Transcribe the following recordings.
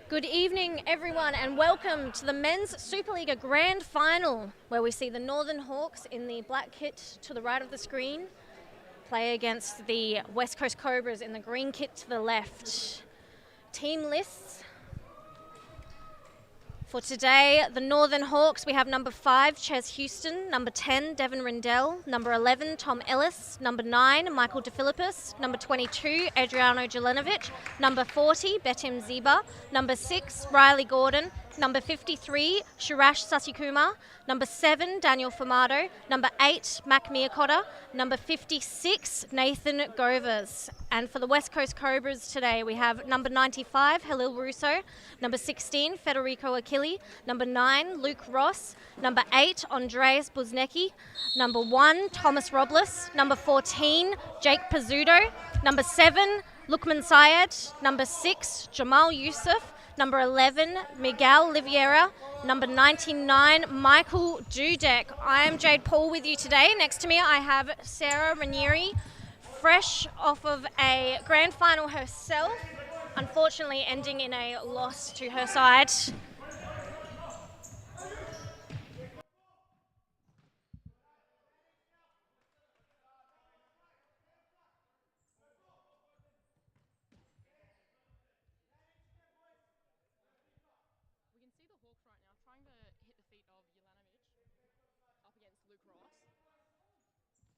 Good evening, everyone, and welcome to the Men's Supa-Liga Grand Final, where we see the Northern Hawks in the black kit to the right of the screen play against the West Coast Cobras in the green kit to the left. Team lists for today: the Northern Hawks, we have number 5, Ches Houston, number 10, Devon Rindell, number 11, Tom Ellis, number 9, Michael DeFilippis, number 22, Adriano Jelenovic, number 40, Betim Ziba, number 6, Riley Gordon, number 53, Shirash Sasikumar, number 7, Daniel Fumado, number 8, Mac Miakotta, number 56, Nathan Govers. And for the West Coast Cobras today, we have number 95, Halil Russo, number 16, Federico Achilli, number 9, Luke Ross, number 8, Andreas Buznecki, number 1, Thomas Robles, number 14, Jake Pizzuto, number 7, Lukman Syed, number 6, Jamal Youssef, number 11, Miguel Oliveira, number 99, Michael Dudek. I am Jade Paul with you today. Next to me I have Sarah Ranieri, fresh off of a grand final herself, unfortunately ending in a loss to her side. We can see the Hawks right now trying to hit the feet of Jelenovic up against Luke Ross.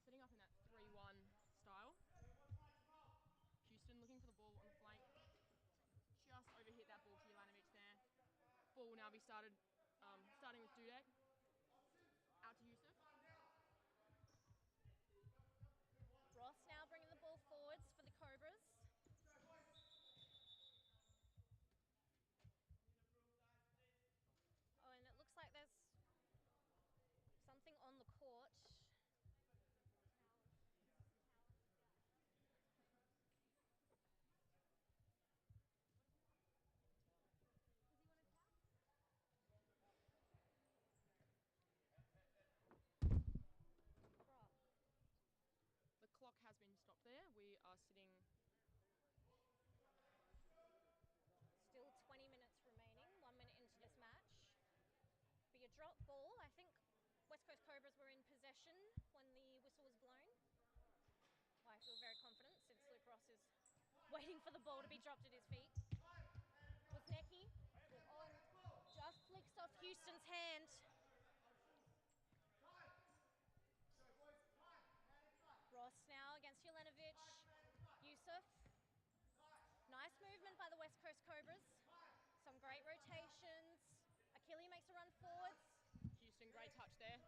Setting up in that 3-1 style. Houston looking for the ball on the flank. Just overhit that ball for Jelenovic there. Ball will now be starting with Dudek. Out to Yusuf. Ross now bringing the ball forwards for the Cobras. Oh, and it looks like there's something on the court. The clock has been stopped there. We are sitting... Still 20 minutes remaining, 1 minute into this match. Be a drop ball. I think West Coast Cobras were in possession when the whistle was blown. Well, I feel very confident since Luke Ross is waiting for the ball to be dropped at his feet. Buznecki just flicks off Houston's hand. Ross now against Jelenovic. Yusuf. Nice movement by the West Coast Cobras. Some great rotations. Achilli makes a run forwards. Houston, great touch there.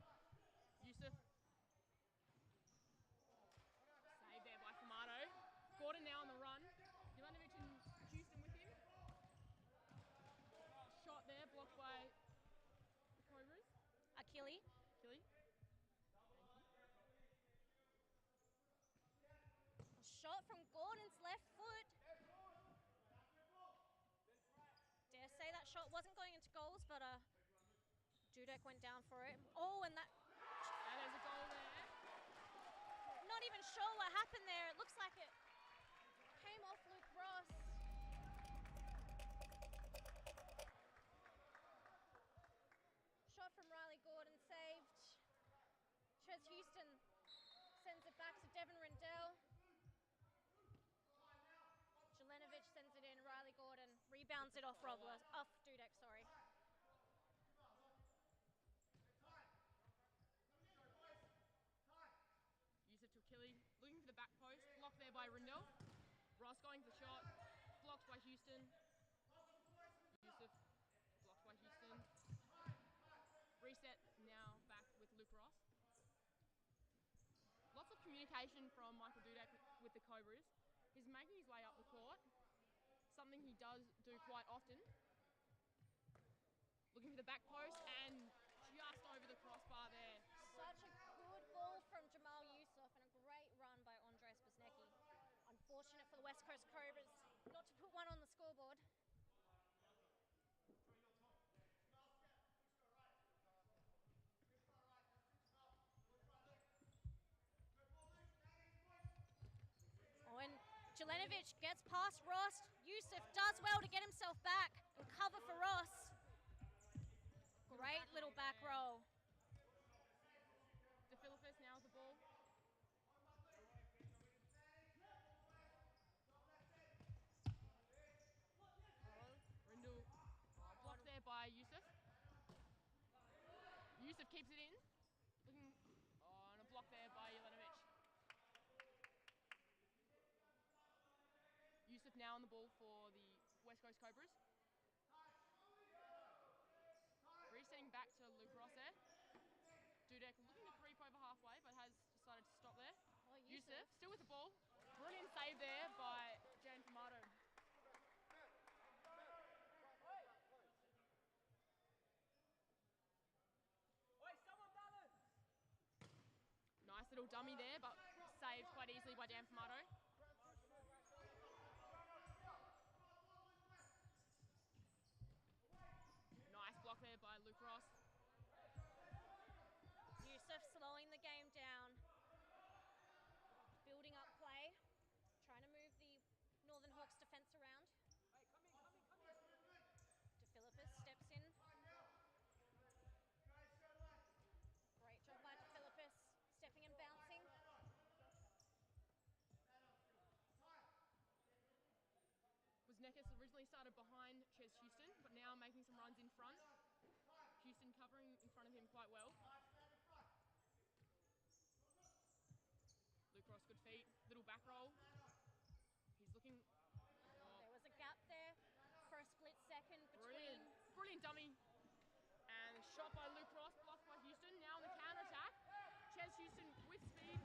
Yusuf. Saved there by Fumado. Gordon now on the run. Jelenovic and Houston with him. Shot there, blocked by the Cobras. Achilli. Shot from Gordon's left foot. Dare say that shot wasn't going into goals, but Dudek went down for it. Oh, and There's a goal there. Not even sure what happened there. It looks like it came off Luke Ross. Shot from Riley Gordon saved. Ches Houston sends it back to Devon Rindell. Jelenovic sends it in. Riley Gordon rebounds it off Dudek, sorry. Yusuf to Achilli, looking for the back post, blocked there by Rindell. Ross going for the shot, blocked by Houston. Yusuf, blocked by Houston. Reset now back with Luke Ross. Lots of communication from Michael Dudek with the Cobras. He's making his way up the court, something he does do quite often. Looking for the back post and just over the crossbar there. Such a good ball from Jamal Youssef and a great run by Andreas Buznecki. Unfortunate for the West Coast Cobras not to put one on the scoreboard. Oh, and Jelenovic gets past Ross. Youssef does well to get himself back. Cover for Ross. Great little back roll. DeFilippis now with the ball. Rindle blocked there by Yusuf. Yusuf keeps it in. Looking, and a block there by Jelenovic. Yusuf now on the ball for the West Coast Cobras. Resetting back to Luke Ross there. Dudek looking to creep over halfway, but has decided to stop there. Oh, Yusuf still with the ball. Brilliant save there by Jane Famato. Nice little dummy there, but saved quite easily by Dan Famato. Nice block there by Luke Ross. Yusuf slowing the game down. Building up play. Trying to move the Northern Hawks defence around. DeFilippis steps in. Great job by DeFilippis. Stepping and bouncing. Wozniacki originally started behind Ches Houston, but now making some runs in front. Houston covering in front of him quite well. Luke Ross, good feet. Little back roll. He's looking... There was a gap there for a split second between... Brilliant dummy. And shot by Luke Ross, blocked by Houston. Now on the counter-attack. Ches Houston with speed.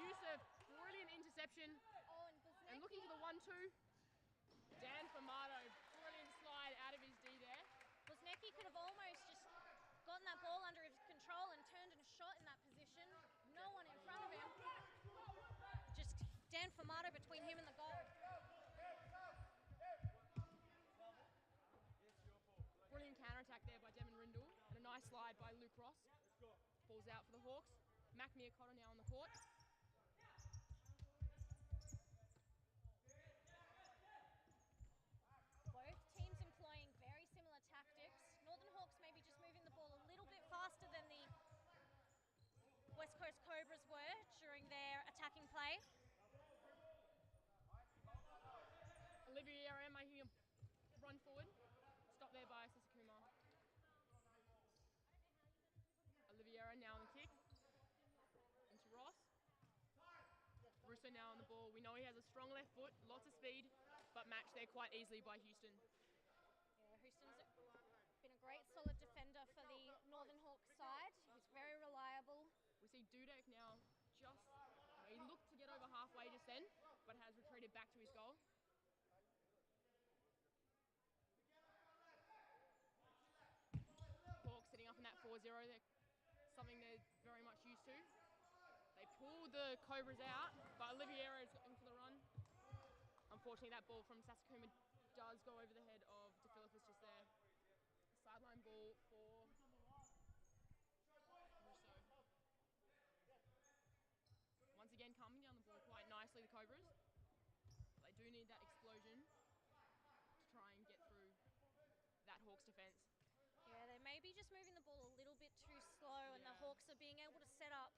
Yusuf, brilliant interception. Oh, and looking for the 1-2. Dan Famato, brilliant slide out of his D there. Wozniacki could have almost just gotten that ball under his control and turned and shot in that position. No one in front of him. Just Dan Famato between him and the goal. Brilliant counter-attack there by Devin Rindle. And a nice slide by Luke Ross. Ball's out for the Hawks. Mac Miacotta now on the court. Both teams employing very similar tactics. Northern Hawks maybe just moving the ball a little bit faster than the West Coast Cobras were during their attacking play. Oliviera making a run forward. Stop there by Sasakuma. Oliviera now on the kick. Into Ross. Russo now on the ball. We know he has a strong left foot, lots of speed, but matched there quite easily by Houston. Yeah, Houston's been a great solid defender for the Northern Hawks side. He's very reliable. We see Dudek now just, he looked to get over halfway just then, but has retreated back to his goal. Hawks sitting up in that 4-0, they're something they're very much used to. They pull the Cobras out, but Oliviera is going for the run. Unfortunately, that ball from Sasakuma does go over the head of DeFilippis just there. Sideline ball for Russo. Once again, coming down the ball quite nicely, the Cobras. They do need that explosion to try and get through that Hawks defence. Yeah, they may be just moving the ball a little bit too slow, and the Hawks are being able to set up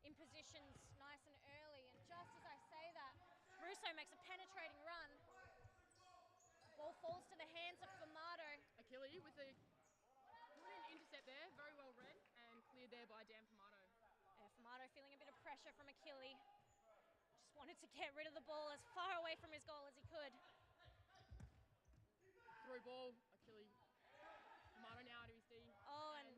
in positions nice and early. And just as I say that, Russo makes a penetrating run. The ball falls to the hands of Famato. Achille with a brilliant intercept there, very well read, and cleared there by Dan Famato. Yeah, Famato feeling a bit of pressure from Achille. Just wanted to get rid of the ball as far away from his goal as he could. Through ball, Achille. Famato now out of his D. Oh, and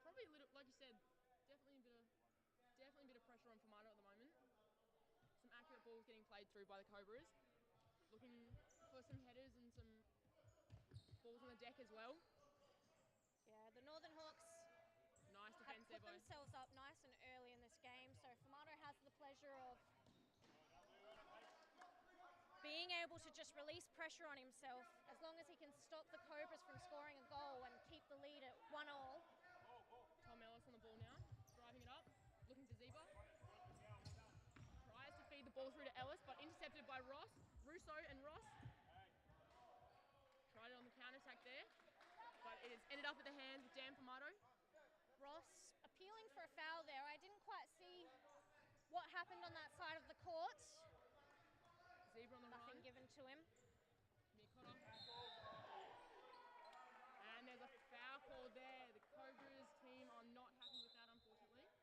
probably a little, like you said, definitely a bit of pressure on Famato at the moment. Some accurate balls getting played through by the Cobras. Looking for some headers and some balls on the deck as well. Yeah, the Northern Hawks nice have defence there, put themselves up nice and early in this game, so Famato has the pleasure of being able to just release pressure on himself as long as he can stop the Cobras from scoring a goal and keep the lead at 1-1. Tom Ellis on the ball now, driving it up, looking to Ziba. Tries to feed the ball through to Ellis, but intercepted by Ross. Russo and Ross end up at the hands of Dan Pomato. Ross appealing for a foul there. I didn't quite see what happened on that side of the court. Zebra on the Nothing run. given to him. And there's a foul call there. The Cobras team are not happy with that, unfortunately.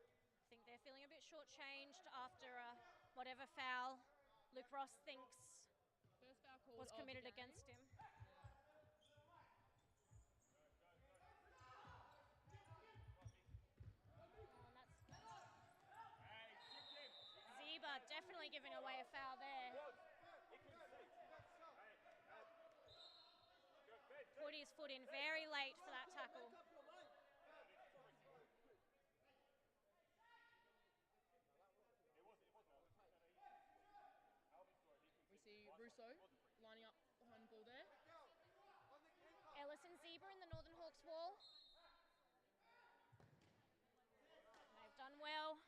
I think they're feeling a bit shortchanged after whatever foul Luke Ross thinks First foul call was committed against him. Zeba definitely giving away a foul there. Put his foot in very late for that tackle. We see Russo lining up behind the ball there. Ellis and Zebra in the Northern Hawks wall. They've done well.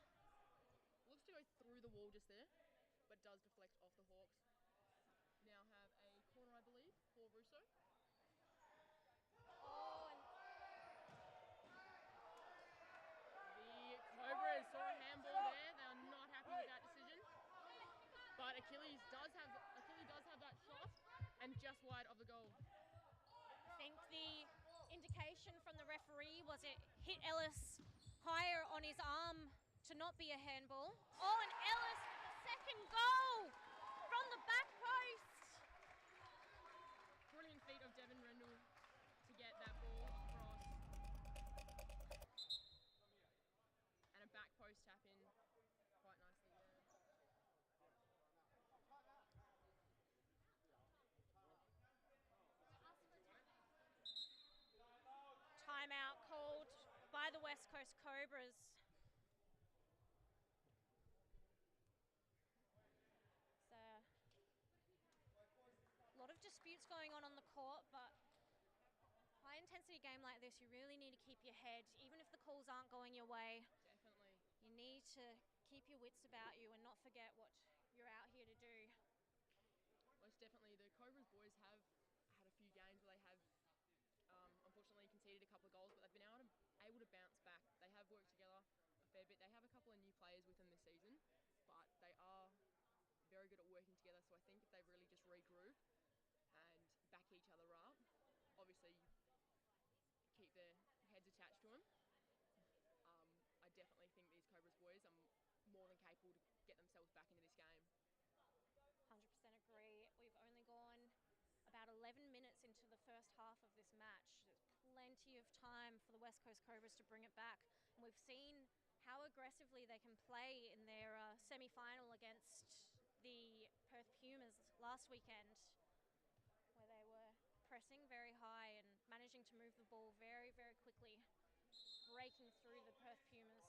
Looks to go through the wall just there, but does deflect off the Hawks. Now have a corner, I believe, for Russo. Oh, and The Cobras saw a handball there. They are not happy with that decision. But Achilles does have that shot and just wide of the goal. I think the indication from the referee was it hit Ellis higher on his arm to not be a handball. Oh, and Ellis with the second goal from the back post. Brilliant feat of Devin Rendell to get that ball across. And a back post tap in quite nicely there. Timeout called by the West Coast Cobras. So, a lot of disputes going on the court, but high intensity game like this, you really need to keep your head, even if the calls aren't going your way. Definitely. You need to keep your wits about you and not forget what you're out here to do. Most definitely. The Cobras boys have had a few games where they have unfortunately conceded a couple of goals, but they've been able to bounce back. They have worked together a fair bit. They have a couple of new players with them this season, but they are very good at working together. So I think if they really just regroup and back each other up, obviously keep their heads attached to them, I definitely think these Cobras boys are more than capable to get themselves back into this game. 100% agree. We've only gone about 11 minutes into the first half of this match. There's plenty of time for the West Coast Cobras to bring it back. And we've seen how aggressively they can play in their semi-final against the Perth Pumas last weekend, where they were pressing very high and managing to move the ball very, very quickly, breaking through the Perth Pumas.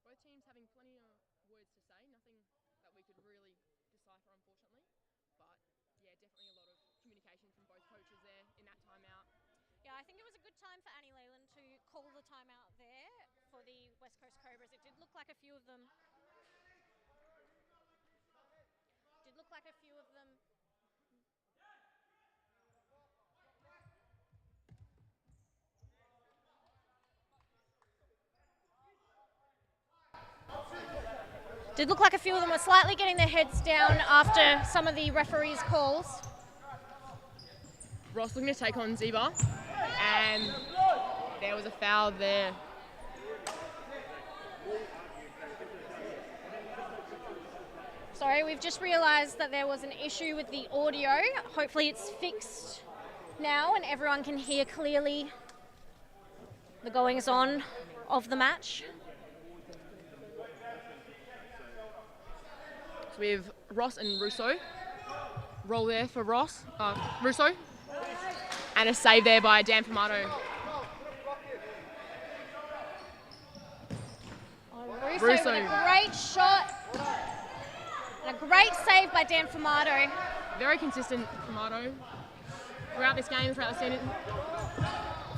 Both teams having plenty of words to say, nothing that we could really decipher, unfortunately. But yeah, definitely a lot of communication from both coaches there in that timeout. Yeah, I think it was a good time for Annie Leyland to call the timeout there for the West Coast Cobras. It did look like a few of them. Did look like a few of them were slightly getting their heads down after some of the referees' calls. Ross looking to take on Zeba, and there was a foul there. Sorry, we've just realised that there was an issue with the audio. Hopefully it's fixed now and everyone can hear clearly the goings-on of the match. So we have Ross and Russo. Roll there for Russo. And a save there by Dan Pomato. Russo with a great shot and a great save by Dan Pomato. Very consistent Pomato throughout this game, throughout the season.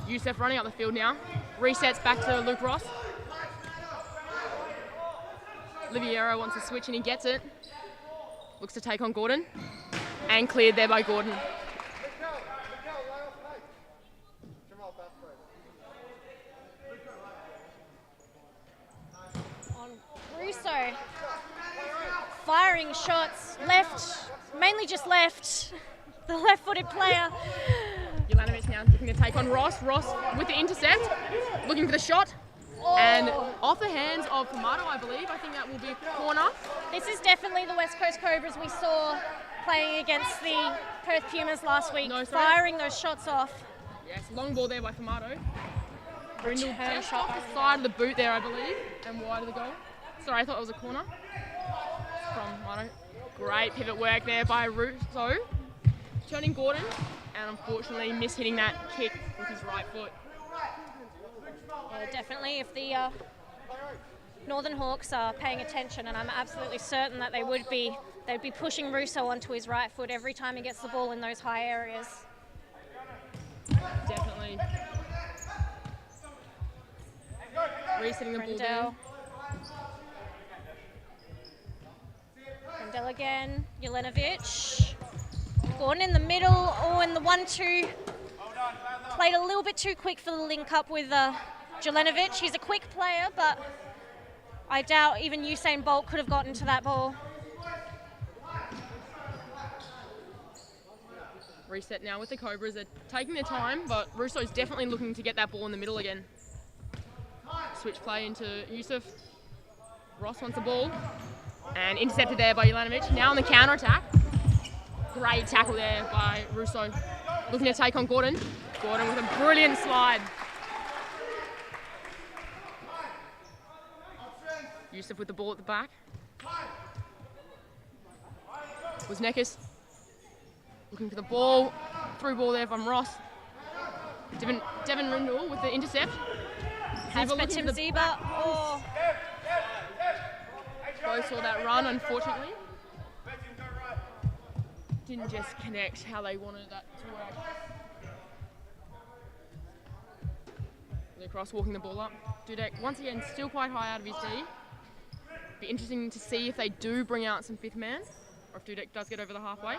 Youssef running up the field now. Resets back to Luke Ross. Liviero wants to switch and he gets it. Looks to take on Gordon. And cleared there by Gordon. On Russo. Firing shots. Left. Mainly just left. The left-footed player. Jelanovic now looking to take on Ross. Ross with the intercept. Looking for the shot. Oh. And off the hands of Tomato, I believe. I think that will be a corner. This is definitely the West Coast Cobras we saw playing against the Perth Pumas last week, firing those shots off. Yes, long ball there by Tomato. Brindle just shot off the side of the boot there, I believe, and wide of the goal. Sorry, I thought it was a corner from Tomato. Great pivot work there by Russo. Turning Gordon, and unfortunately mishitting that kick with his right foot. Yeah, definitely. If the Northern Hawks are paying attention, and I'm absolutely certain that they would be, they'd be pushing Russo onto his right foot every time he gets the ball in those high areas. Definitely. Resetting the ball there. Rendell again. Jelanovic. Gordon in the middle. Oh, and the 1-2. Played a little bit too quick for the link up with Jelanovic. He's a quick player, but I doubt even Usain Bolt could have gotten to that ball. Reset now with the Cobras. They're taking their time, but Russo's definitely looking to get that ball in the middle again. Switch play into Yusuf. Ross wants the ball. And intercepted there by Jelanovic. Now on the counter-attack. Great tackle there by Russo. Looking to take on Gordon. Gordon with a brilliant slide. Yusuf with the ball at the back. Was Neckis. Looking for the ball. Through ball there from Ross. Devin Rindle with the intercept. Has Tim Ziba. Oh. Both saw that run, unfortunately. Didn't just connect how they wanted that to work. Luke Ross walking the ball up. Dudek, once again, still quite high out of his D. Be interesting to see if they do bring out some fifth man, or if Dudek does get over the halfway.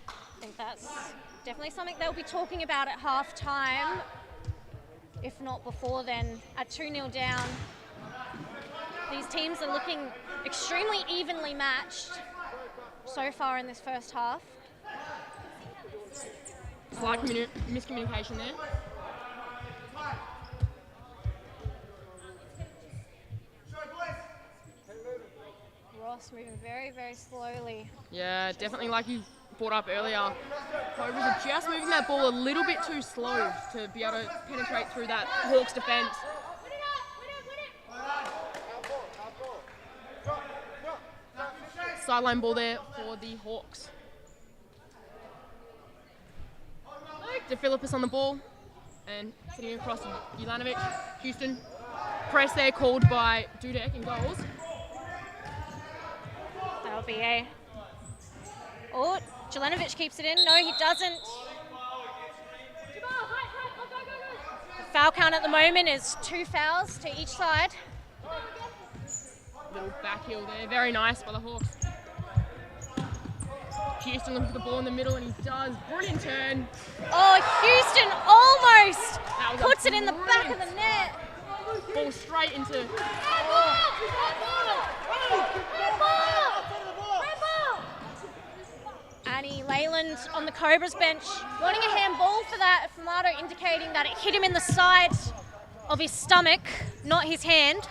I think that's definitely something they'll be talking about at half time, if not before then. At 2-0 down, these teams are looking extremely evenly matched so far in this first half. Slight miscommunication there. Ross moving very, very slowly. Yeah, definitely like you brought up earlier. Cobras are just moving that ball a little bit too slow to be able to penetrate through that Hawks defence. Sideline ball there for the Hawks. DeFilippis on the ball and sitting across to Jelanovic. Houston. Press there called by Dudek in goals. That'll be a... Oh, Jelanovic keeps it in. No, he doesn't. The foul count at the moment is 2 fouls to each side. Little back heel there. Very nice by the Hawks. Houston looking for the ball in the middle, and he does. Brilliant turn. Oh, Houston almost puts it in the back of the net. Ball straight into... Annie Leyland on the Cobras bench wanting a handball for that. Fumato indicating that it hit him in the side of his stomach, not his hand.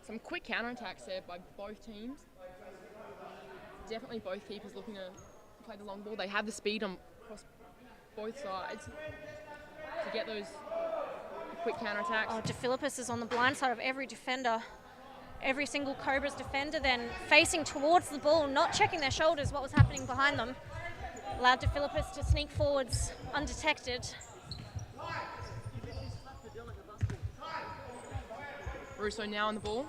Some quick counter-attacks there by both teams. Definitely both keepers looking to play the long ball. They have the speed on across both sides to get those quick counter-attacks. Oh, DeFilippis is on the blind side of every defender. Every single Cobras defender then facing towards the ball, not checking their shoulders, what was happening behind them. Allowed DeFilippis to sneak forwards undetected. Russo now on the ball,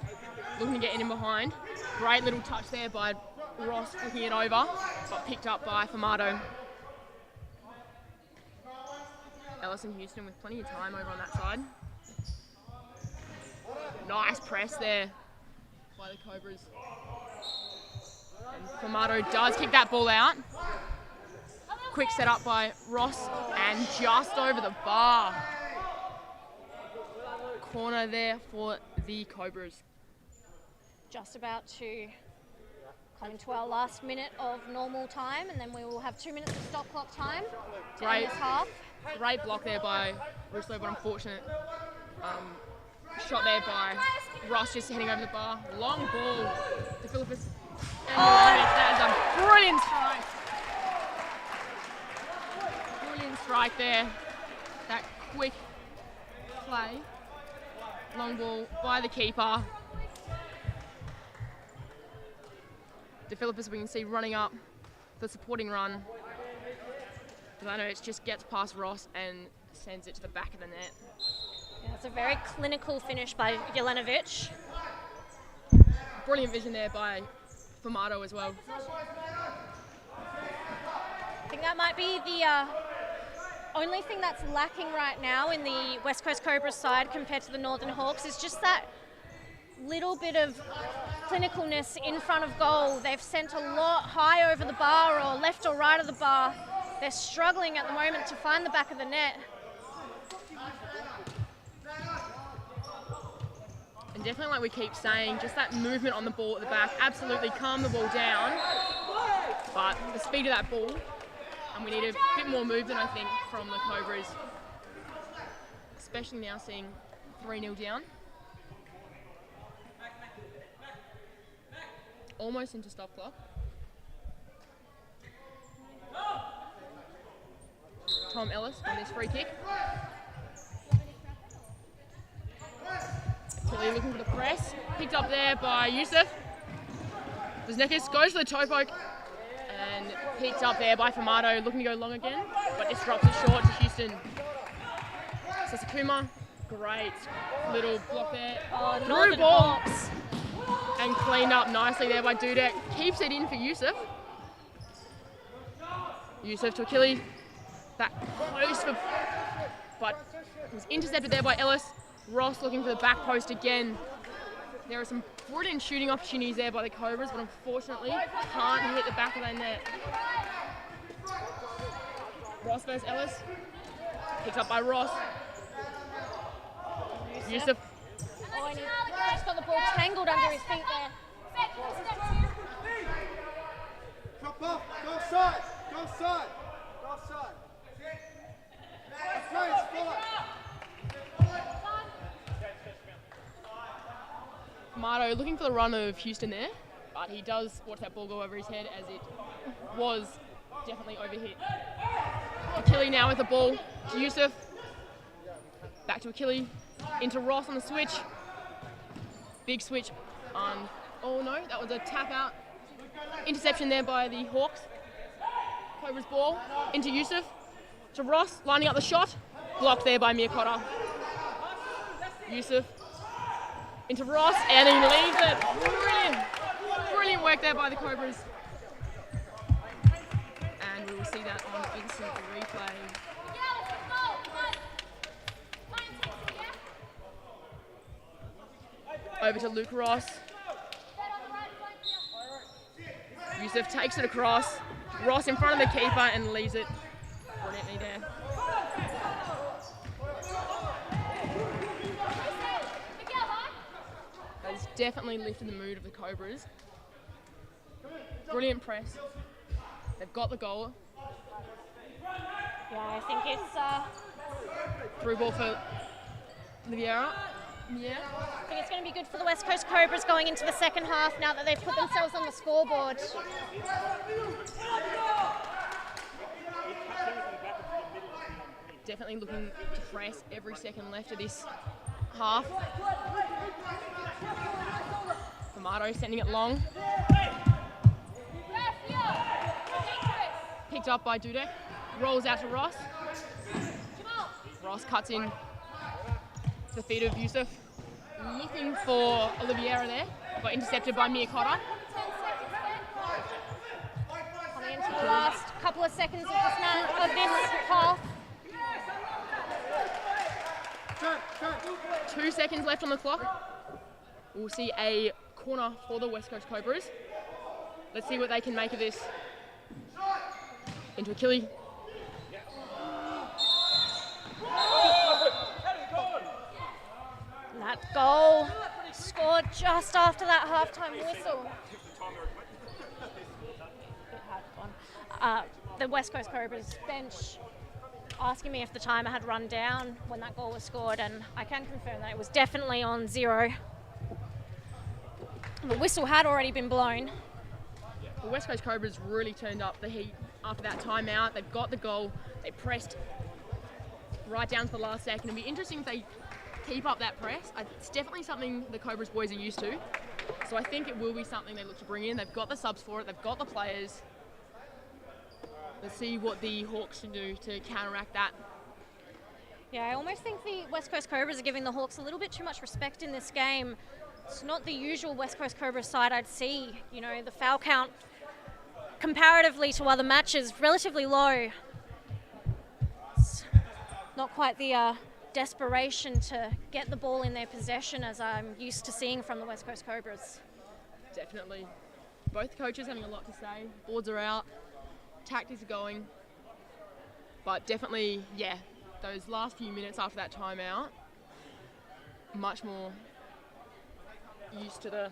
looking to get in behind. Great little touch there by Ross, flicking it over, but picked up by Fumato. Ellis and Houston with plenty of time over on that side. Nice press there by the Cobras. And Famato does kick that ball out. Quick set up by Ross and just over the bar. Corner there for the Cobras. Just about to come into our last minute of normal time, and then we will have 2 minutes of stop clock time to end this half. Great block there by Russo, but unfortunate shot there by Ross just heading over the bar. Long ball to Philippus. And that is a brilliant strike. Brilliant strike there. That quick play. Long ball by the keeper. De Philippus, we can see running up the supporting run. Jelanovic just gets past Ross and sends it to the back of the net. Yeah, it's a very clinical finish by Jelanovic. Brilliant vision there by Famato as well. I think that might be the only thing that's lacking right now in the West Coast Cobras side compared to the Northern Hawks is just that little bit of clinicalness in front of goal. They've sent a lot high over the bar or left or right of the bar. They're struggling at the moment to find the back of the net. And definitely, like we keep saying, just that movement on the ball at the back, absolutely calm the ball down. But the speed of that ball, and we need a bit more movement, I think, from the Cobras. Especially now seeing 3-0 down. Almost into stop clock. Tom Ellis on this free kick. Kelly looking for the press. Picked up there by Yusuf. Viznekas goes for the toe poke. And picked up there by Famato, looking to go long again, but disrupts it short to Houston. Sasakuma, great little block there. Oh, Through ball. And cleaned up nicely there by Dudek. Keeps it in for Yusuf. Yusuf to Achilles. That close for, but it was intercepted there by Ellis. Ross looking for the back post again. There are some brilliant shooting opportunities there by the Cobras, but unfortunately can't hit the back of their net. Ross versus Ellis. Picked up by Ross. Yusuf. Oh, and he just got the ball tangled under his feet there. Drop off, go side, go side, go side. Famato looking for the run of Houston there, but he does watch that ball go over his head as it was definitely overhit. Achilles now with the ball to Yusuf. Back to Achilles, into Ross on the switch. Big switch on, oh no, that was a tap out. Interception there by the Hawks. Cobra's ball into Yusuf, to Ross, lining up the shot. Blocked there by Miyakota. Yusuf into Ross, and he leaves it. Brilliant. Brilliant work there by the Cobras. And we will see that on instant replay. Over to Luke Ross. Yusuf takes it across. Ross in front of the keeper and leaves it brilliantly there. That has definitely lifted the mood of the Cobras. Brilliant press. They've got the goal. Yeah, I think it's Through ball for Oliveira. Yeah. I think it's going to be good for the West Coast Cobras going into the second half now that they've put themselves on the scoreboard. Definitely looking to press every second left of this half. Famato sending it long. Picked up by Dudek. Rolls out to Ross. Ross cuts in to the feet of Yusuf. Looking for Oliveira there. Got intercepted by Miyakota. Coming into the last couple of seconds of this half. 2 seconds left on the clock. We'll see a corner for the West Coast Cobras. Let's see what they can make of this. Into Achille. That goal scored just after that halftime whistle. The West Coast Cobras bench asking me if the timer had run down when that goal was scored, and I can confirm that it was definitely on 0. The whistle had already been blown. The West Coast Cobras really turned up the heat after that timeout. They've got the goal. They pressed right down to the last second. It'll be interesting if they keep up that press. It's definitely something the Cobras boys are used to. So I think it will be something they look to bring in. They've got the subs for it. They've got the players. Let's see what the Hawks can do to counteract that. Yeah, I almost think the West Coast Cobras are giving the Hawks a little bit too much respect in this game. It's not the usual West Coast Cobras side I'd see. You know, the foul count comparatively to other matches, relatively low. It's not quite the desperation to get the ball in their possession as I'm used to seeing from the West Coast Cobras. Definitely. Both coaches having a lot to say. Boards are out, tactics are going. But definitely, yeah, those last few minutes after that timeout, much more used to the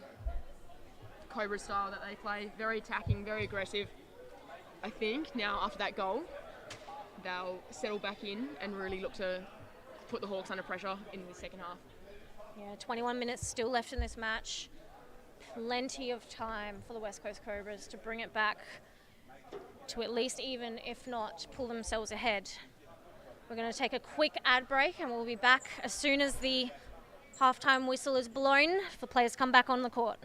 Cobra style that they play. Very attacking, very aggressive. I think now after that goal, they'll settle back in and really look to put the Hawks under pressure in the second half. Yeah, 21 minutes still left in this match. Plenty of time for the West Coast Cobras to bring it back to at least even, if not pull themselves ahead. We're going to take a quick ad break and we'll be back as soon as the halftime whistle is blown for players to come back on the court.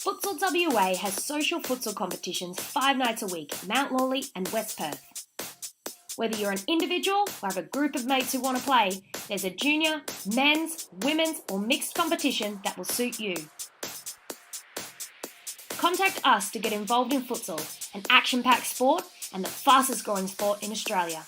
Futsal WA has social futsal competitions 5 nights a week, Mount Lawley and West Perth. Whether you're an individual or have a group of mates who want to play, there's a junior, men's, women's or mixed competition that will suit you. Contact us to get involved in futsal, an action-packed sport and the fastest growing sport in Australia.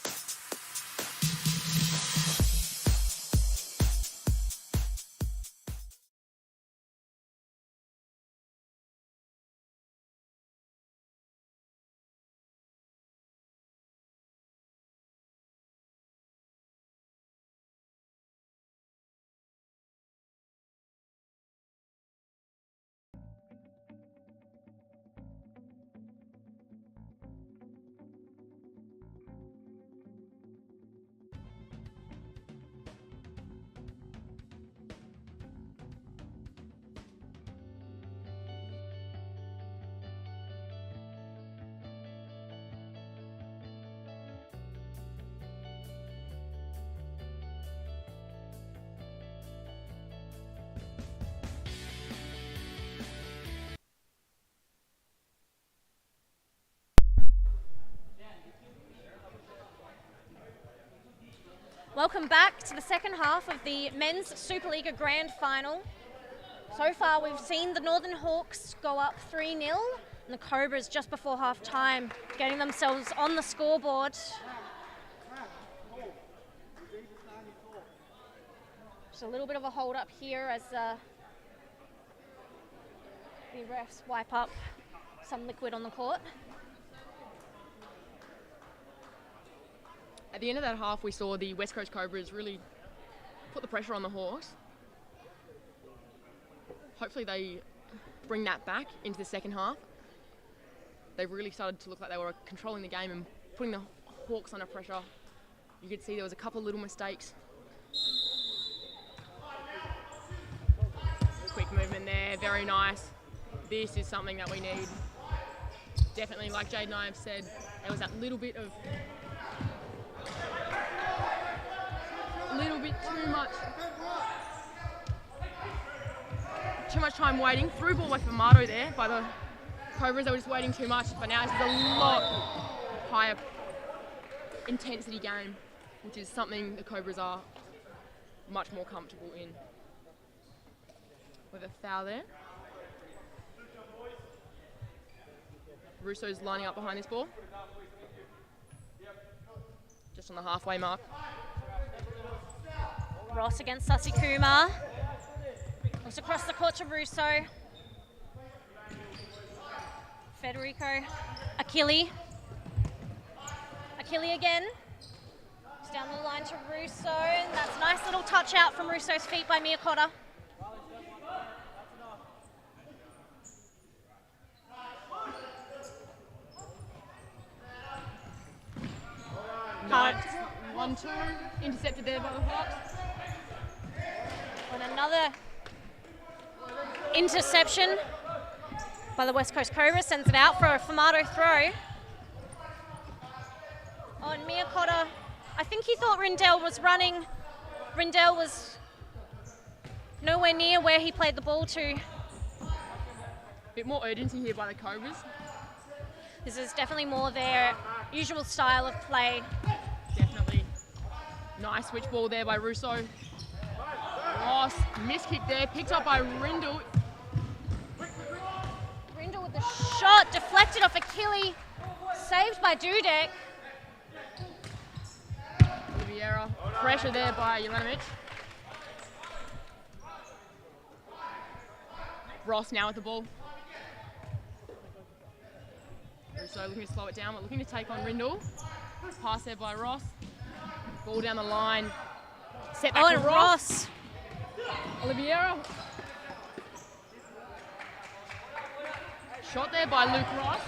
Welcome back to the second half of the Men's Supa-Liga Grand Final. So far we've seen the Northern Hawks go up 3-0 and the Cobras just before half time getting themselves on the scoreboard. Just a little bit of a hold up here as the refs wipe up some liquid on the court. At the end of that half, we saw the West Coast Cobras really put the pressure on the Hawks. Hopefully they bring that back into the second half. They really started to look like they were controlling the game and putting the Hawks under pressure. You could see there was a couple of little mistakes. Quick movement there, very nice. This is something that we need. Definitely, like Jade and I have said, there was that little bit too much time waiting. Through ball by Famato there by the Cobras. They were just waiting too much, but now it's a lot higher intensity game, which is something the Cobras are much more comfortable in. With a foul there. Russo's lining up behind this ball. Just on the halfway mark. Ross against Sasikuma. Looks across the court to Russo. Federico. Achille. Achille again. It's down the line to Russo. And that's a nice little touch out from Russo's feet by Miyakotta. Nice. 1-2. Intercepted there by the Hawks. And another interception by the West Coast Cobras, sends it out for a Famato throw. Oh, and Miyakotta, I think he thought Rindell was running. Rindell was nowhere near where he played the ball to. Bit more urgency here by the Cobras. This is definitely more their usual style of play. Definitely. Nice switch ball there by Russo. Ross, miss kick there, picked up by Rindell. Rindell with the shot, deflected off Achille, saved by Dudek. Oliveira, pressure there by Jelenovic. Ross now with the ball. Russo looking to slow it down, but looking to take on Rindell. Pass there by Ross. Ball down the line. Set back and to Ross. Oliveira. Shot there by Luke Ross.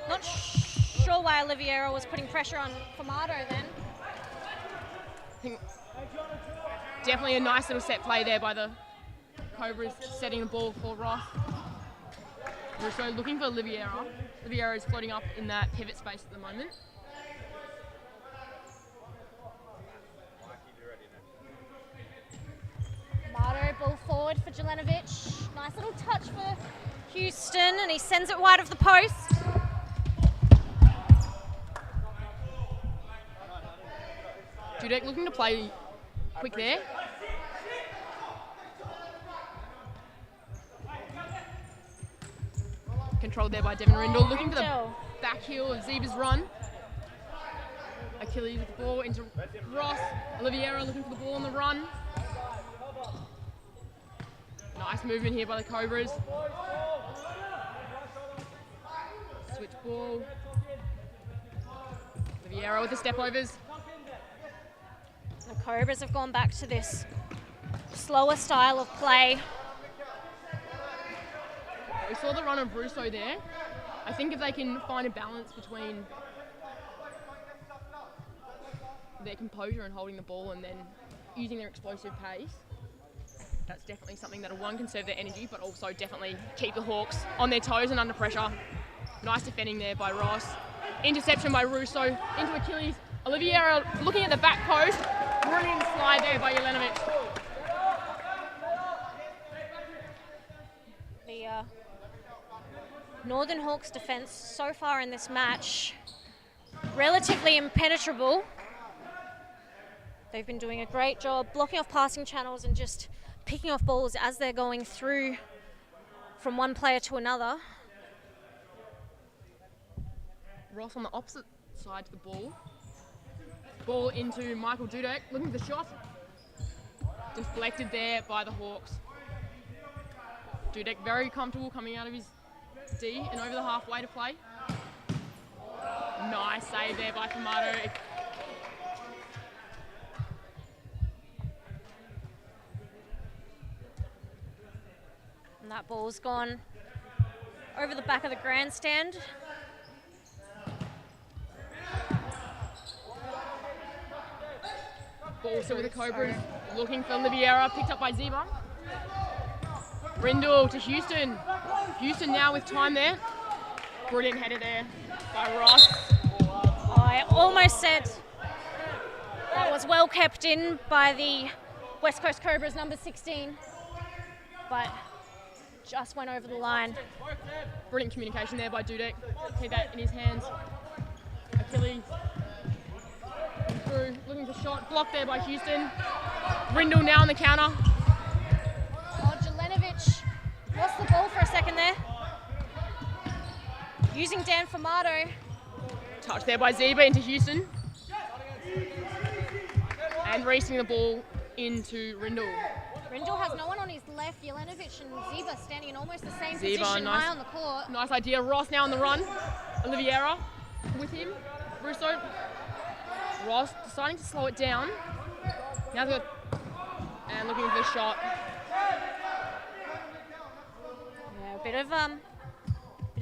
Not sure why Oliveira was putting pressure on Famato then. I think definitely a nice little set play there by the Cobras, setting the ball for Ross. Russo looking for Oliveira. Oliveira is floating up in that pivot space at the moment. Marto, ball forward for Jelenovic. Nice little touch for Houston, and he sends it wide of the post. Dudek looking to play quick there. Controlled there by Devin Rindell, looking for the back heel of Zeba's run. Achilles with the ball into Ross. Oliveira looking for the ball on the run. Nice movement here by the Cobras. Switch ball. Oliveira with the step overs. The Cobras have gone back to this slower style of play. We saw the run of Russo there. I think if they can find a balance between their composure and holding the ball and then using their explosive pace, that's definitely something that'll, one, conserve their energy, but also definitely keep the Hawks on their toes and under pressure. Nice defending there by Ross. Interception by Russo into Achilles. Oliveira looking at the back post. Brilliant slide there by Jelenovic. The Northern Hawks defense so far in this match, relatively impenetrable. They've been doing a great job blocking off passing channels and just picking off balls as they're going through from one player to another. Ross on the opposite side to the ball. Ball into Michael Dudek, looking for the shot. Deflected there by the Hawks. Dudek very comfortable coming out of his D and over the halfway to play. Nice save there by Famato. And that ball's gone over the back of the grandstand. Ball still with the Cobras, looking for Oliveira, picked up by Zeba. Rindell to Houston. Houston now with time there. Brilliant header there by Ross. Oh, I almost said that was well kept in by the West Coast Cobras, number 16, but just went over the line. Brilliant communication there by Dudek. Keep that in his hands. Achilles through, looking for shot. Blocked there by Houston. Rindell now on the counter. Oh, Jelenovic lost the ball for a second there. Using Dan Famato. touch there by Zeba into Houston. And racing the ball into Rindle. Rindle has no one on his left. Jelenovic and Zeba standing in almost the same Zeba, position nice. high on the court. Nice idea. Ross now on the run. Oliveira with him. Russo. Ross deciding to slow it down. Now they've got, and looking for the shot. Yeah, a bit of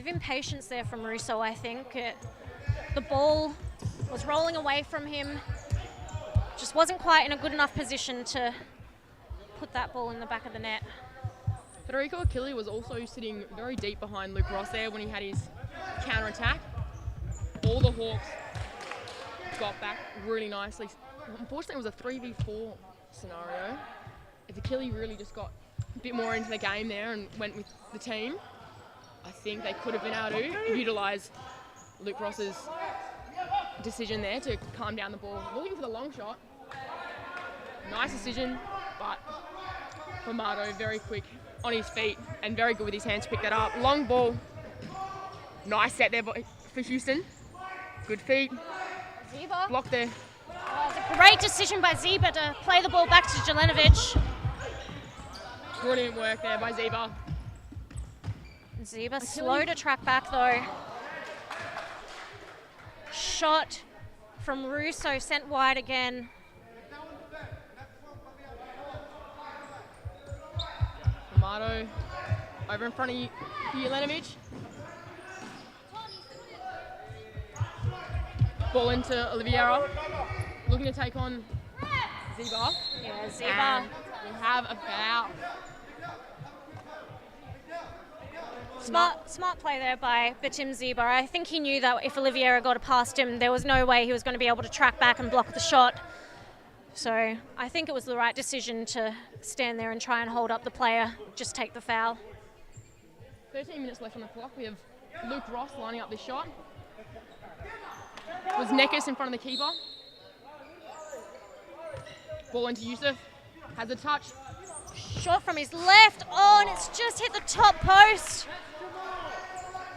impatience there from Russo, I think. The ball was rolling away from him. Just wasn't quite in a good enough position to put that ball in the back of the net. Federico Achille was also sitting very deep behind Luke Ross there when he had his counter-attack. All the Hawks got back really nicely. Unfortunately, it was a 3v4 scenario. If Achille really just got a bit more into the game there and went with the team, I think they could have been able to utilise Luke Ross's decision there to calm down the ball. Looking for the long shot. Nice decision, but Pomato very quick on his feet and very good with his hands to pick that up. Long ball. Nice set there for Houston. Good feet. Zeba. Block there. Oh, it's a great decision by Zeba to play the ball back to Jelenovic. Brilliant work there by Zeba. Zeba slow to track back though. Shot from Russo sent wide again. Pomato over in front of Jelenovic. Ball into Oliveira. Looking to take on Zeba. Yeah, Zeba. And we have a foul. Smart play there by Batim Zeba. I think he knew that if Oliveira got past him, there was no way he was going to be able to track back and block the shot. So I think it was the right decision to stand there and try and hold up the player, just take the foul. 13 minutes left on the clock. We have Luke Ross lining up this shot. Was Nekas in front of the keeper. Ball into Yusuf. Has a touch. Shot from his left. Oh, and it's just hit the top post.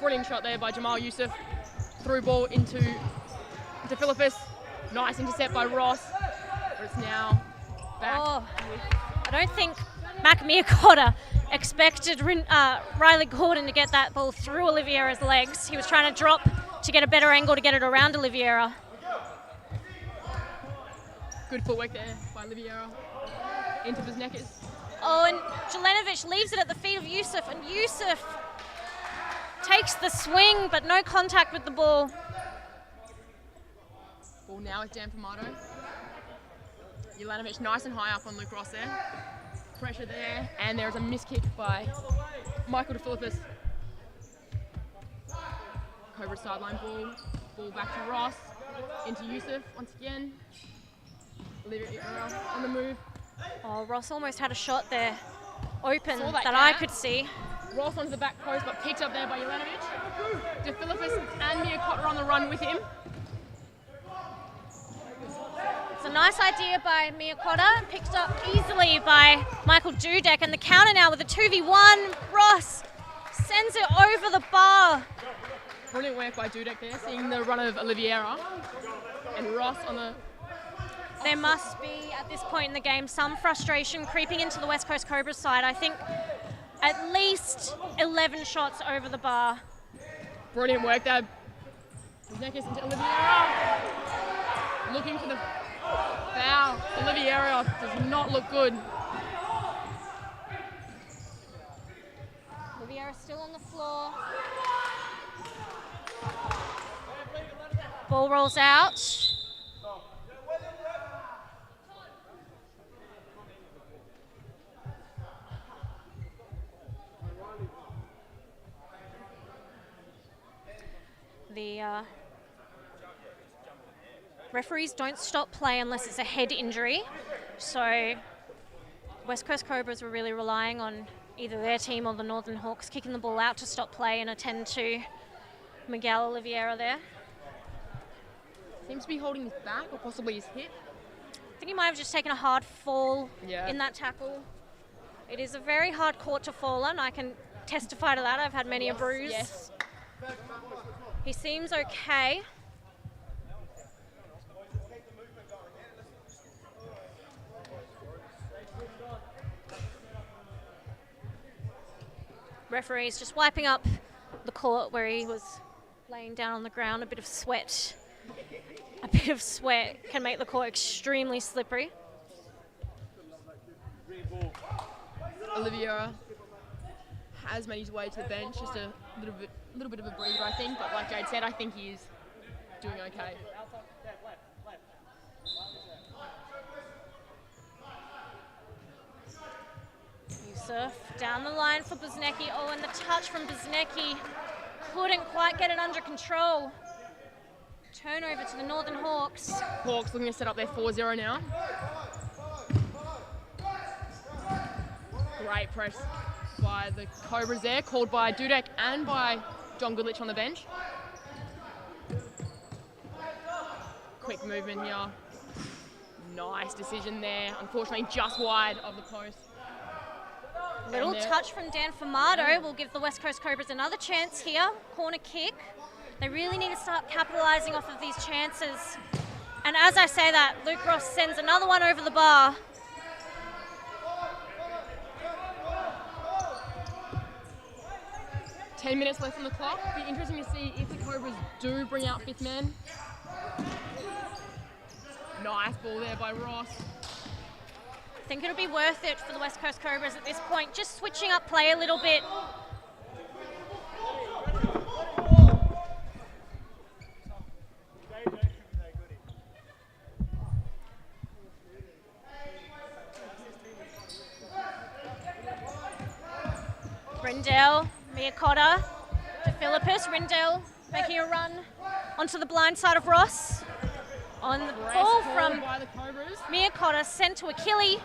Brilliant shot there by Jamal Yusuf. Through ball into Philippus. Nice intercept by Ross. But it's now back. Oh, I don't think Mac Miacotta expected Riley Gordon to get that ball through Oliveira's legs. He was trying to drop to get a better angle to get it around Oliveira. Good footwork there by Oliveira. Into Viznekas. Oh, and Jelenovic leaves it at the feet of Yusuf, and Yusuf takes the swing, but no contact with the ball. Ball now with Dan Pomato. Jelenovic nice and high up on Luke Ross there. Pressure there, and there is a miss kick by Michael DeFilippis. Cobra sideline ball. Ball back to Ross. Into Yusuf once again. Oliveira on the move. Oh, Ross almost had a shot there open Saw that that I gap. could see. Ross onto the back post, but picked up there by Jelenovic. DeFilippis and Miacotta on the run with him. It's a nice idea by Miacotta, picked up easily by Michael Dudek, and the counter now with a 2v1. Ross sends it over the bar. Brilliant work by Dudek there, seeing the run of Oliveira. And Ross on the... There must be, at this point in the game, some frustration creeping into the West Coast Cobras side. I think at least 11 shots over the bar. Brilliant work there. Viznekas into Oliveira. Looking for the foul. Oliveira does not look good. Oliveira still on the floor. Ball rolls out. The referees don't stop play unless it's a head injury. So West Coast Cobras were really relying on either their team or the Northern Hawks kicking the ball out to stop play and attend to Miguel Oliveira there. Seems to be holding his back or possibly his hip. I think he might have just taken a hard fall Yeah. in that tackle. It is a very hard court to fall on. I can testify to that. I've had many a bruise. Yes. He seems okay. Referee's just wiping up the court where he was laying down on the ground. A bit of sweat can make the court extremely slippery. Oliviera has made his way to the bench, just a little bit of a breather, I think. But like Jade said, I think he is doing okay. Yusuf down the line for Busnecki. Oh, and the touch from Busnecki couldn't quite get it under control. Turnover to the Northern Hawks. Hawks looking to set up their 4-0 now. Great press by the Cobras there, called by Dudek and by John Goodlich on the bench. Quick movement here. Nice decision there. Unfortunately, just wide of the post. Little touch from Dan Fumato will give the West Coast Cobras another chance here. Corner kick. They really need to start capitalising off of these chances. And as I say that, Luke Ross sends another one over the bar. Ten minutes left on the clock. Be interesting to see if the Cobras do bring out fifth man. Nice ball there by Ross. I think it'll be worth it for the West Coast Cobras at this point, just switching up play a little bit. Rindell, Miacotta, DePhilippus, Rindell making a run onto the blind side of Ross. On the ball from Miacotta, sent to Achille.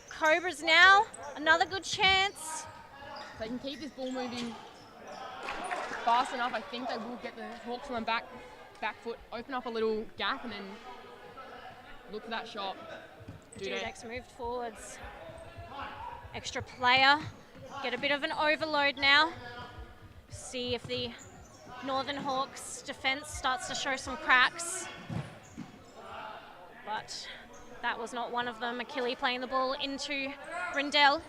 Cobras now, another good chance. If they can keep this ball moving fast enough, I think they will get the Hawks on the back foot, open up a little gap and then look for that shot. Dudek's moved forwards. Extra player, get a bit of an overload now. See if the Northern Hawks defence starts to show some cracks. But that was not one of them. Achille playing the ball into Rindell.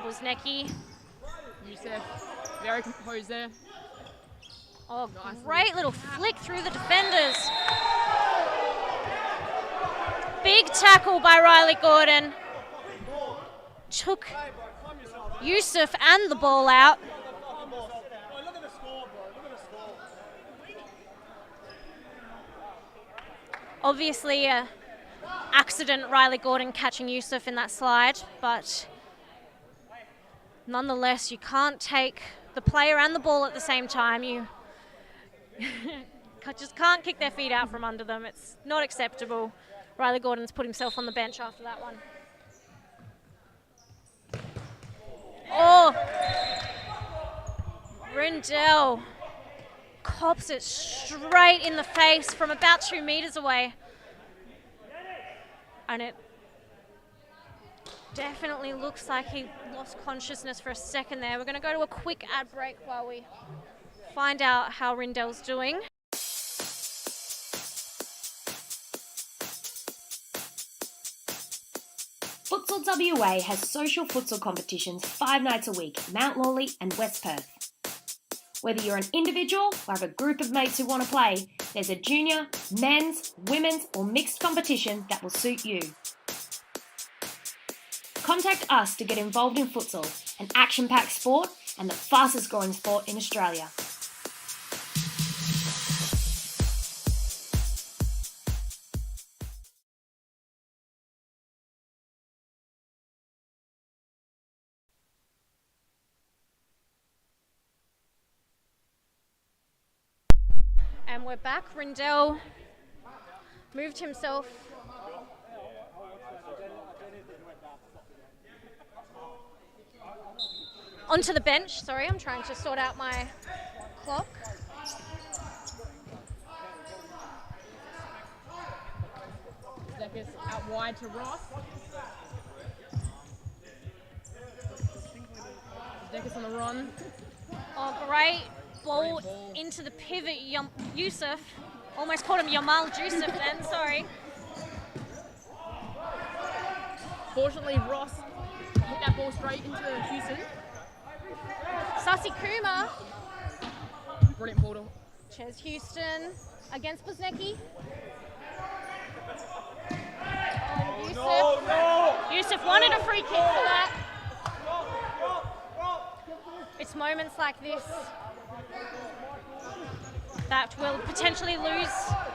Busnecki. Yusuf, very composed there. Oh, nice great little flick through the defenders. Big tackle by Riley Gordon. Took Yusuf and the ball out. Obviously, accident Riley Gordon catching Yusuf in that slide, but nonetheless, you can't take the player and the ball at the same time. You just can't kick their feet out from under them. It's not acceptable. Riley Gordon's put himself on the bench after that one. Oh, Rindell cops it straight in the face from about 2 meters away. And it definitely looks like he lost consciousness for a second there. We're going to go to a quick ad break while we find out how Rindell's doing. Futsal WA has social futsal competitions 5 nights a week, Mount Lawley and West Perth. Whether you're an individual or have a group of mates who want to play, there's a junior, men's, women's or mixed competition that will suit you. Contact us to get involved in futsal, an action-packed sport and the fastest growing sport in Australia. And we're back. Rindell moved himself onto the bench. Sorry, I'm trying to sort out my clock. Zekis out wide to Ross. Zekis on the run. Oh, great ball into the pivot. Yusuf. Almost called him Yamal Yusuf then, sorry. Fortunately, Ross kick that ball straight into Houston. Sussy Kuma. Brilliant ball to Ches Houston against Bosnecki. Yusuf wanted a free kick for that. It's moments like this that will potentially lose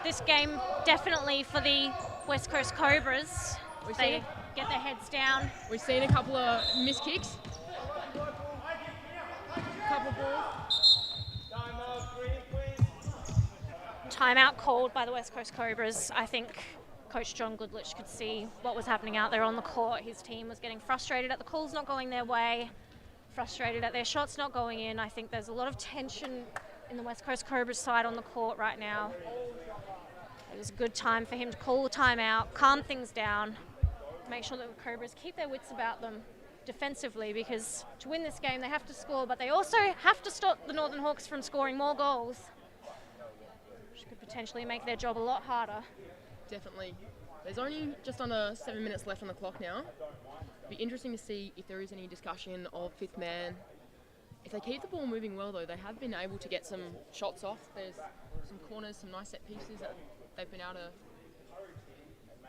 this game definitely for the West Coast Cobras. They get their heads down. We've seen a couple of missed kicks. Couple balls. Timeout called by the West Coast Cobras. I think Coach John Goodlich could see what was happening out there on the court. His team was getting frustrated at the calls not going their way, frustrated at their shots not going in. I think there's a lot of tension in the West Coast Cobras side on the court right now. It was a good time for him to call a timeout, calm things down, make sure that the Cobras keep their wits about them defensively, because to win this game they have to score, but they also have to stop the Northern Hawks from scoring more goals, which could potentially make their job a lot harder. Definitely. There's only just under 7 minutes left on the clock now. Be interesting to see if there is any discussion of fifth man. If they keep the ball moving well, though, they have been able to get some shots off. There's some corners, some nice set pieces that they've been able to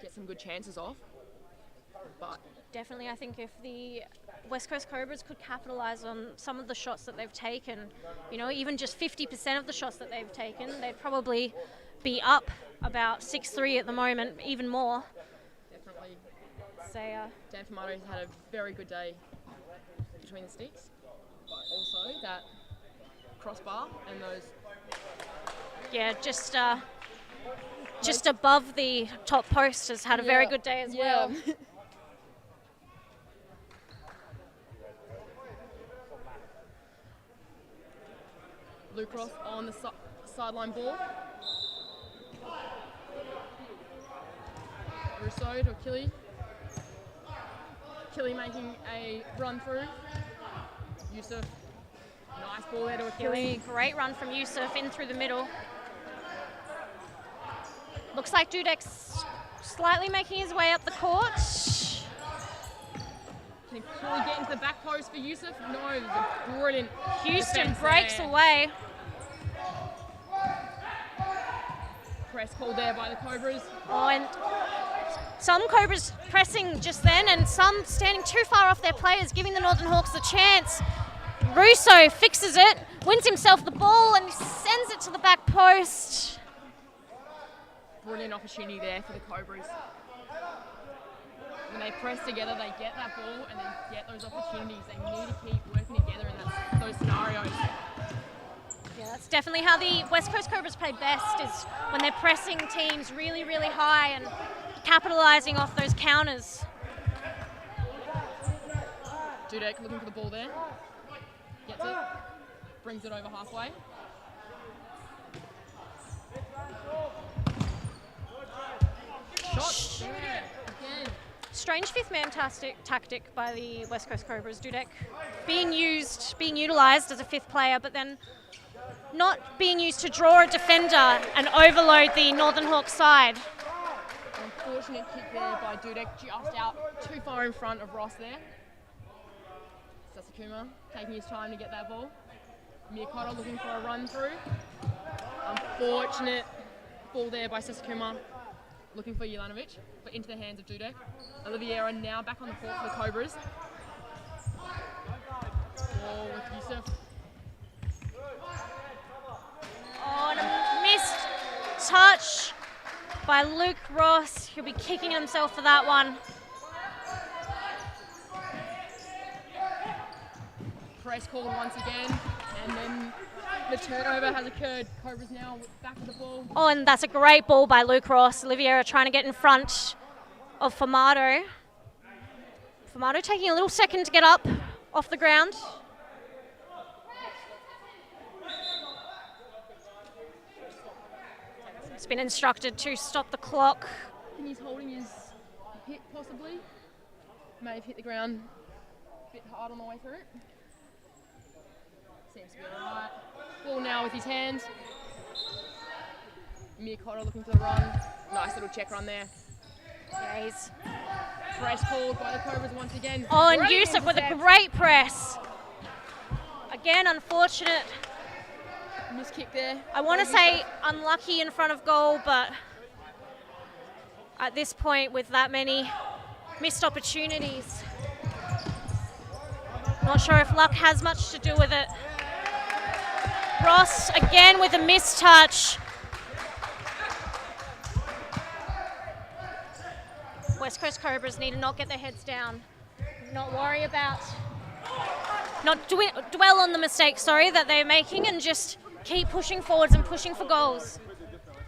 get some good chances off. But definitely, I think if the West Coast Cobras could capitalise on some of the shots that they've taken, you know, even just 50% of the shots that they've taken, they'd probably be up about 6-3 at the moment, even more. Definitely. So, Dan Famato's had a very good day between the sticks, but also that crossbar and those. Yeah, just above the top post has had a very good day as well. Luke Ross on the sideline ball. Rousseau to Achille. Achille making a run through. Yusuf, nice ball there to Achille. Great run from Yusuf in through the middle. Looks like Dudek's slightly making his way up the court. Can Achille get into the back post for Yusuf? No, there's a brilliant Houston defense breaks there. away. Press called there by the Cobras. Oh, and some Cobras pressing just then and some standing too far off their players, giving the Northern Hawks a chance. Russo fixes it, wins himself the ball and sends it to the back post. Brilliant opportunity there for the Cobras. When they press together, they get that ball and they get those opportunities. They need to keep working together in those scenarios. Yeah, that's definitely how the West Coast Cobras play best, is when they're pressing teams really, really high and capitalising off those counters. Dudek looking for the ball there. Gets it. Brings it over halfway. Shot there again. Strange fifth man tactic by the West Coast Cobras. Dudek being utilised as a fifth player, but then not being used to draw a defender and overload the Northern Hawks side. Unfortunate kick there by Dudek, just out too far in front of Ross there. Sasakuma taking his time to get that ball. Miyakoto looking for a run through. Unfortunate ball there by Sasakuma, looking for Jelanovic, but into the hands of Dudek. Oliveira now back on the court for the Cobras. Ball with Yusuf. Oh, and a missed touch by Luke Ross. He'll be kicking himself for that one. Press called once again, and then the turnover has occurred. Cobras now back with the ball. Oh, and that's a great ball by Luke Ross. Oliveira trying to get in front of Famato. Famato taking a little second to get up off the ground. He's been instructed to stop the clock. I think he's holding his hip possibly. May have hit the ground a bit hard on the way through. Seems to be alright. Ball now with his hands. Miyakoto looking for the run. Nice little check run there. Yeah, he's Press called by the Cobras once again. Oh, and Great Yusuf with a intercept. great press. Again, unfortunate. Missed kick there. I want to say unlucky in front of goal, but at this point with that many missed opportunities, not sure if luck has much to do with it. Ross again with a missed touch. West Coast Cobras need to not get their heads down, not worry about, not dwell on the mistakes, that they're making, and just keep pushing forwards and pushing for goals.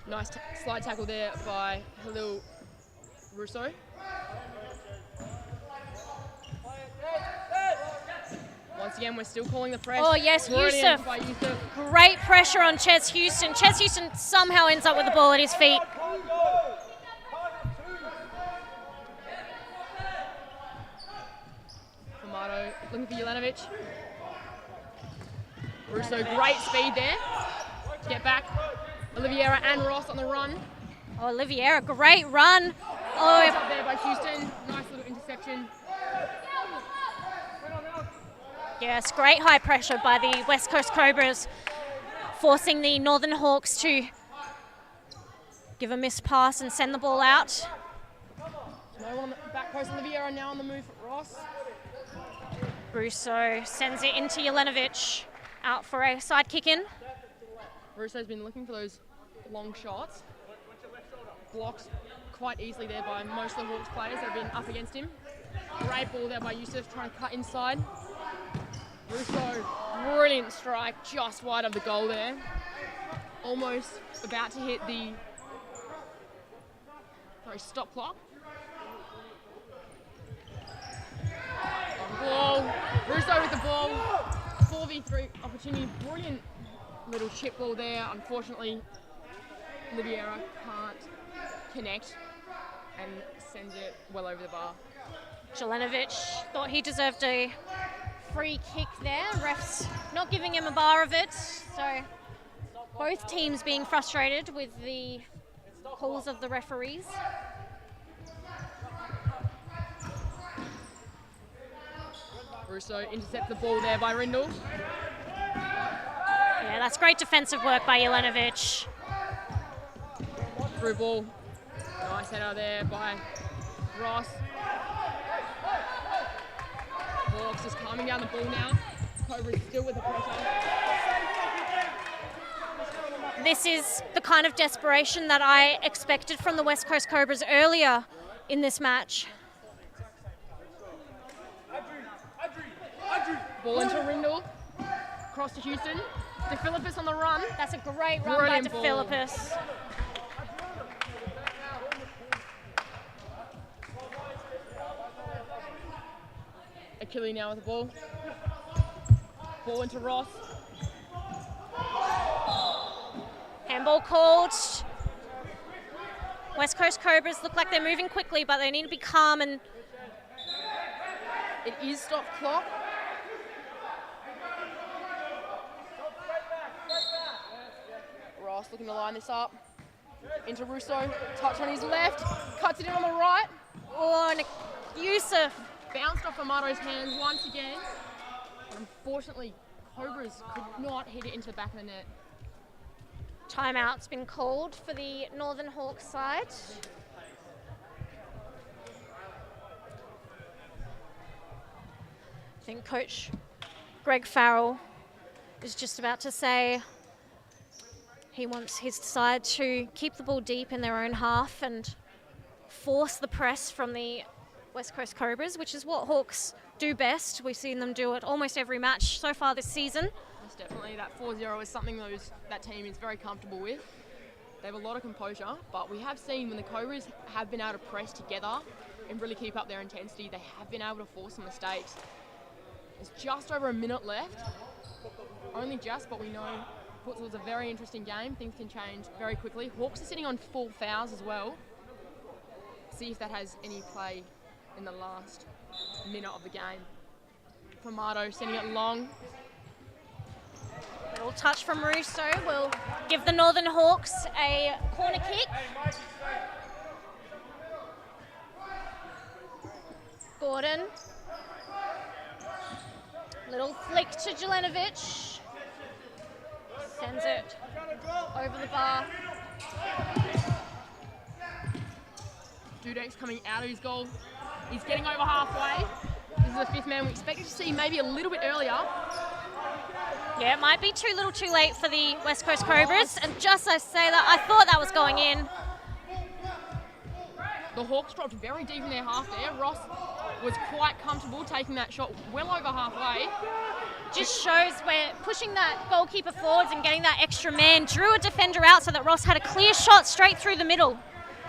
Nice slide tackle there by Halil Russo. Once again, we're still calling the press. Oh yes, Brilliant Yusuf. by Yusuf. Great pressure on Ches Houston. Ches Houston somehow ends up with the ball at his feet. Tomato looking for Jelenovic. Russo, great speed there. Get back. Oliveira and Ross on the run. Oh, Oliveira, great run. Up Oh, there by Houston. Nice little interception. yes, great high pressure by the West Coast Cobras, forcing the Northern Hawks to give a missed pass and send the ball out. No one on the back post. Oliveira now on the move for Ross. Russo sends it into Jelenovic, out for a side kick in. Russo's been looking for those long shots. Blocked quite easily there by most of the Hawks players that have been up against him. Great ball there by Yusuf trying to cut inside. Russo, brilliant strike, just wide of the goal there. Almost about to hit the stop clock. Ball, Russo with the ball. 4v3 opportunity, brilliant little chip ball there. Unfortunately, Oliveira can't connect and sends it well over the bar. Jelenovic thought he deserved a free kick there. Refs not giving him a bar of it. So both teams being frustrated with the calls of the referees. Russo intercepts the ball there by Rindle. Yeah, that's great defensive work by Jelenovic. Through ball. Nice header there by Ross. Hawks just calming down the ball now. Cobras still with the pressure. This is the kind of desperation that I expected from the West Coast Cobras earlier in this match. Ball into Rindle. Cross to Houston. DeFilippis on the run. That's a great run Brilliant by ball. DeFilippis. Achille now with the ball. Ball into Ross. Handball called. West Coast Cobras look like they're moving quickly, but they need to be calm and It is stop clock. Ross looking to line this up. Into Russo. Touch on his left. Cuts it in on the right. oh, and Yusuf. Bounced off Amato's hands once again. Unfortunately, Cobras could not hit it into the back of the net. Timeout's been called for the Northern Hawks side. I think Coach Greg Farrell is just about to say he wants his side to keep the ball deep in their own half and force the press from the West Coast Cobras, which is what Hawks do best. We've seen them do it almost every match so far this season. Most definitely, that 4-0 is something that team is very comfortable with. They have a lot of composure, but we have seen when the Cobras have been able to press together and really keep up their intensity, they have been able to force some mistakes. There's just over a minute left. Only just, but we know futsal is a very interesting game. Things can change very quickly. Hawks are sitting on 4 fouls as well. See if that has any play in the last minute of the game. Pomato sending it long. Little touch from Russo will give the Northern Hawks a corner kick. Gordon. Little flick to Jelenovic. Sends it over the bar. Dudek's coming out of his goal. He's getting over halfway. This is the fifth man we expected to see maybe a little bit earlier. Yeah, it might be too little too late for the West Coast Cobras. And just as I say that, I thought that was going in. The Hawks dropped very deep in their half there. Ross was quite comfortable taking that shot well over halfway. Just shows we're pushing that goalkeeper forwards and getting that extra man. Drew a defender out so that Ross had a clear shot straight through the middle.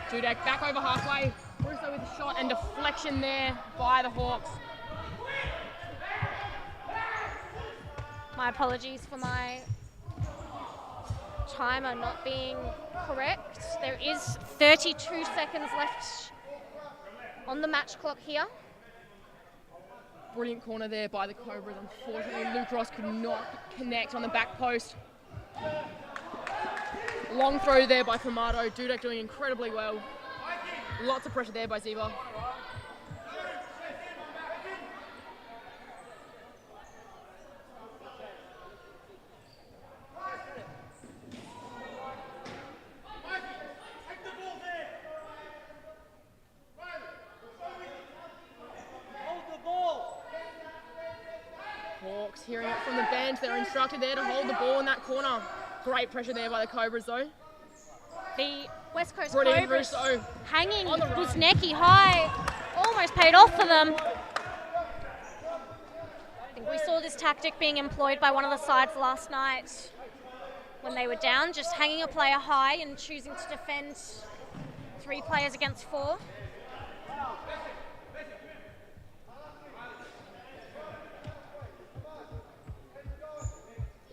Dudek back over halfway. Russo with a shot and deflection there by the Hawks. My apologies for my timer not being correct. There is 32 seconds left on the match clock here. Brilliant corner there by the Cobras. Unfortunately, Luke Ross could not connect on the back post. Long throw there by Kamato. Dudek doing incredibly well. Lots of pressure there by Ziva. Hawks hearing it from the bench. They're instructed there to hold the ball in that corner. Great pressure there by the Cobras though. The West Coast Brilliant Cobras Russo. hanging On the run. Busnecki high. Almost paid off for them. I think we saw this tactic being employed by one of the sides last night when they were down, just hanging a player high and choosing to defend 3 players against 4.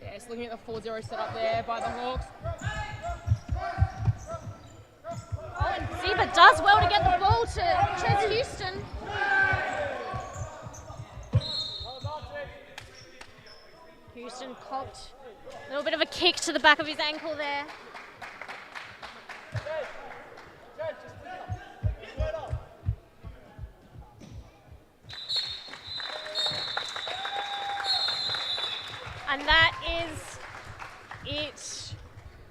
Yes, looking at the 4-0 setup there by the Hawks. Oh, and Ziba does well to get the ball to Ches Houston. Houston copped a little bit of a kick to the back of his ankle there. And that is it.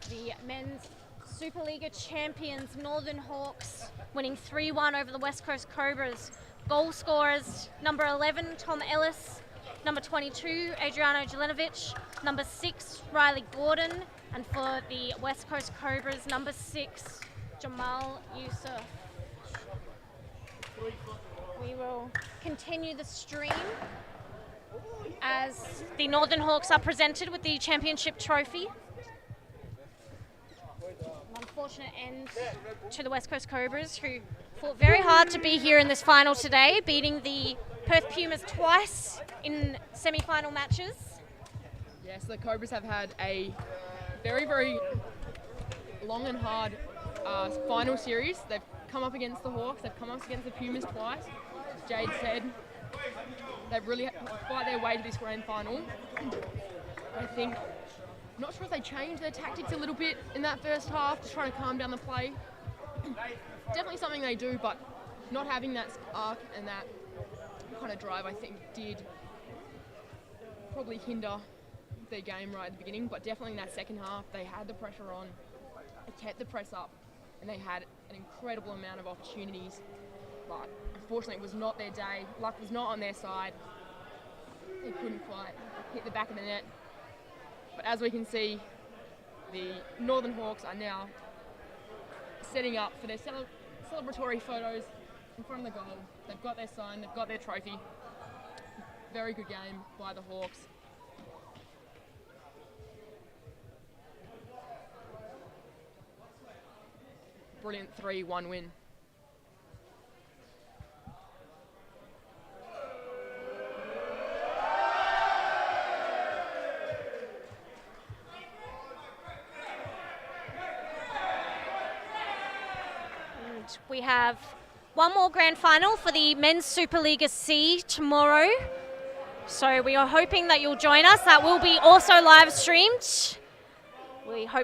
The men's Supa-Liga champions, Northern Hawks, winning 3-1 over the West Coast Cobras. Goal scorers, number 11, Tom Ellis, number 22, Adriano Jelenovic, number 6, Riley Gordon, and for the West Coast Cobras, number 6, Jamal Yusuf. We will continue the stream as the Northern Hawks are presented with the championship trophy. Unfortunate end to the West Coast Cobras, who fought very hard to be here in this final today, beating the Perth Pumas twice in semi-final matches. Yes, the Cobras have had a very, very long and hard final series. They've come up against the Hawks, they've come up against the Pumas twice. As Jade said, they've really had to fight their way to this grand final. I think, I'm not sure if they changed their tactics a little bit in that first half, just trying to calm down the play. Definitely something they do, but not having that arc and that kind of drive, I think, did probably hinder their game right at the beginning. But definitely in that second half, they had the pressure on, they kept the press up, and they had an incredible amount of opportunities. But unfortunately, it was not their day. Luck was not on their side. They couldn't quite hit the back of the net. But as we can see, the Northern Hawks are now setting up for their celebratory photos in front of the goal. They've got their sign, they've got their trophy. Very good game by the Hawks. Brilliant 3-1 win. We have one more grand final for the Men's Superliga C tomorrow. So we are hoping that you'll join us. That will be also live streamed. We hope